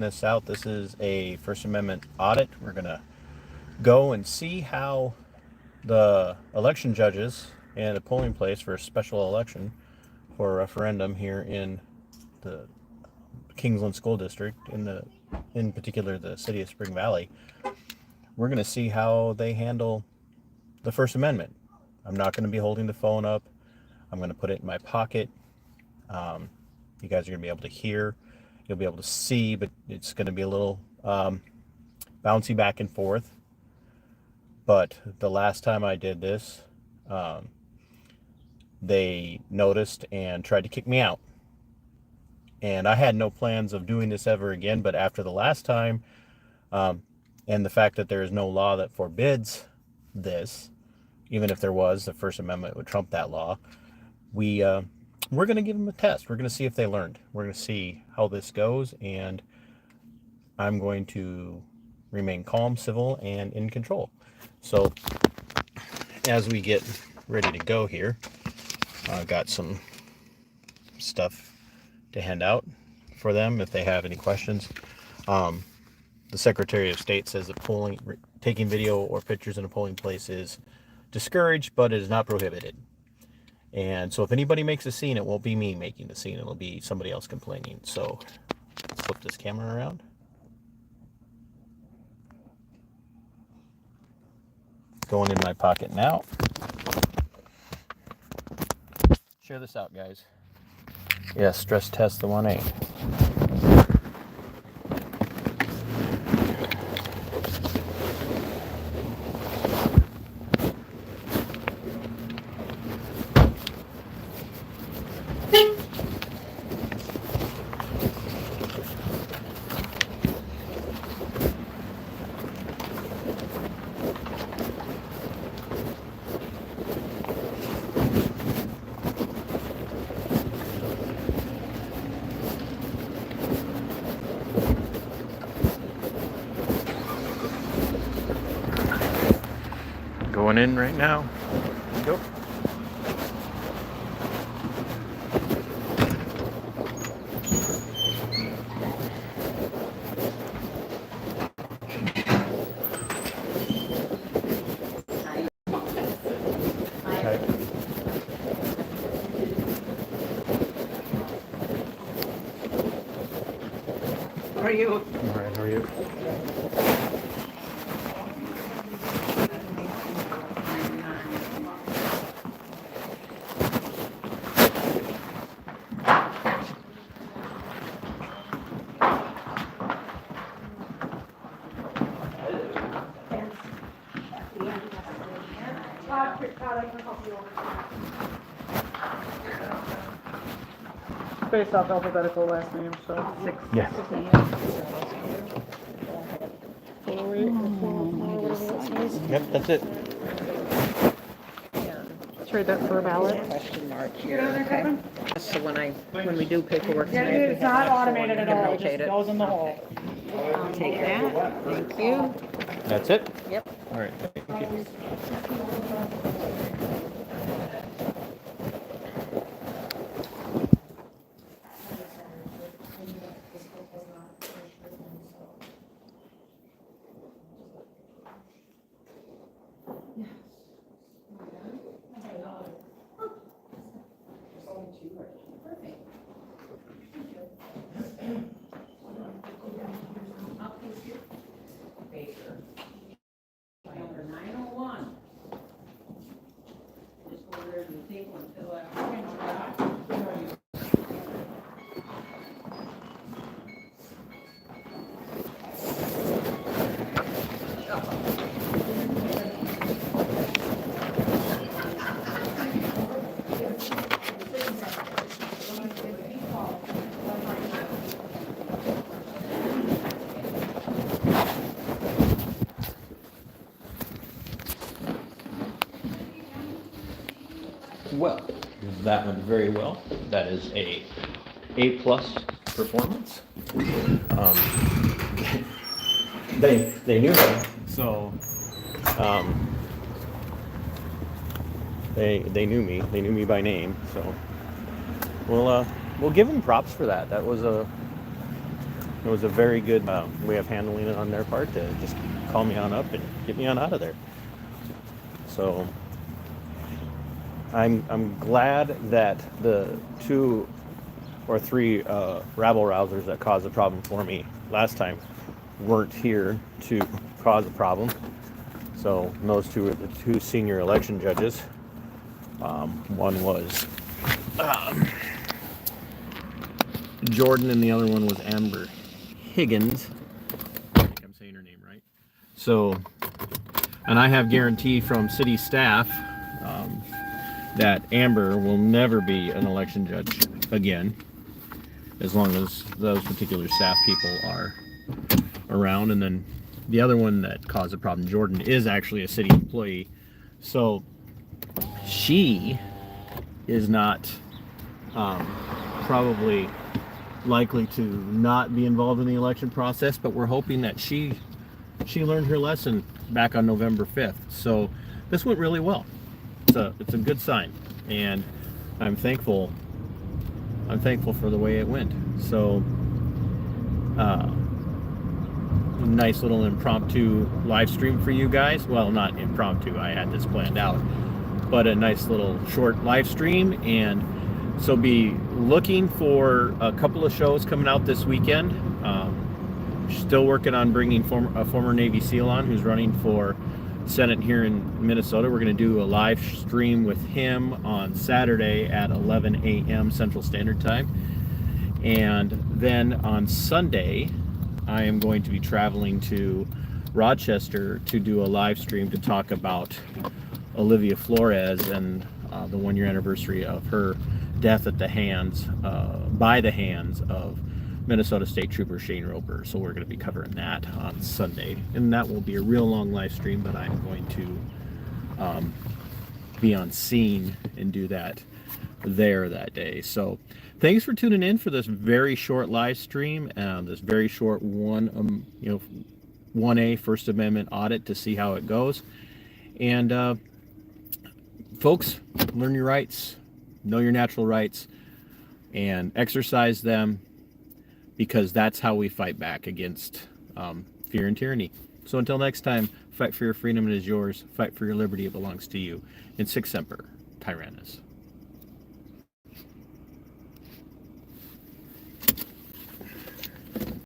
this out. This is a First Amendment audit. We're going to go and see how the election judges and a polling place for a special election for a referendum here in the Kingsland School District, in particular the city of Spring Valley. We're going to see how they handle the First Amendment. I'm not going to be holding the phone up. I'm going to put it in my pocket. You guys are going to be able to hear. You'll be able to see, but it's going to be a little bouncy back and forth. But the last time I did this, they noticed and tried to kick me out. And I had no plans of doing this ever again, but after the last time, and the fact that there is no law that forbids this, even if there was, the First Amendment would trump that law, we're going to give them a test. We're going to see if they learned. We're going to see how this goes, and I'm going to remain calm, civil, and in control. So as we get ready to go here, I've got some stuff to hand out for them if they have any questions. The Secretary of State says that taking video or pictures in a polling place is discouraged, but it is not prohibited. And so if anybody makes a scene, it won't be me making the scene. It'll be somebody else complaining. So let's flip this camera around. Going in my pocket now. Share this out, guys. Yes, stress test the 1A. Going in right now. Go. Okay. How are you? All right, how are you? Based off alphabetical last name, so 6. Yes. Yep, that's it. Trade that for a ballot. Question mark here, okay? So when we do paperwork tonight. It's not automated at all, it rotate just it. goes in the hole. Take that, thank you. That's it? Yep. All right, thank you. Number 901. Just go there to the table and fill out. Well, that went very well. That is A+ performance. They knew me, so they knew me. They knew me by name. So we'll give them props for that. That was it was a very good way of handling it on their part to just call me on up and get me on out of there. So I'm glad that the 2 or 3 rabble rousers that caused the problem for me last time weren't here to cause a problem. So those 2 are the 2 senior election judges. One was Jordan, and the other one was Amber Higgins. I think I'm saying her name right. So, and I have guarantee from city staff that Amber will never be an election judge again, as long as those particular staff people are around. And then the other one that caused the problem, Jordan, is actually a city employee. So she is not probably likely to not be involved in the election process, but we're hoping that she learned her lesson back on November 5th. So this went really well. It's a good sign, and I'm thankful for the way it went. So nice little impromptu live stream for you guys. Well, not impromptu, I had this planned out, but a nice little short live stream. And so be looking for a couple of shows coming out this weekend. Still working on bringing a former Navy SEAL on who's running for Senate here in Minnesota. We're going to do a live stream with him on Saturday at 11 a.m. Central Standard Time. And then on Sunday, I am going to be traveling to Rochester to do a live stream to talk about Olivia Flores and the 1-year anniversary of her death at the hands, by the hands of Minnesota State Trooper Shane Roper. So we're going to be covering that on Sunday, and that will be a real long live stream, but I'm going to be on scene and do that there that day. So thanks for tuning in for this very short live stream, this very short 1A First Amendment audit to see how it goes. And folks, learn your rights, know your natural rights, and exercise them, because that's how we fight back against fear and tyranny. So until next time, fight for your freedom, it is yours. Fight for your liberty, it belongs to you. And Sic Semper Tyrannis.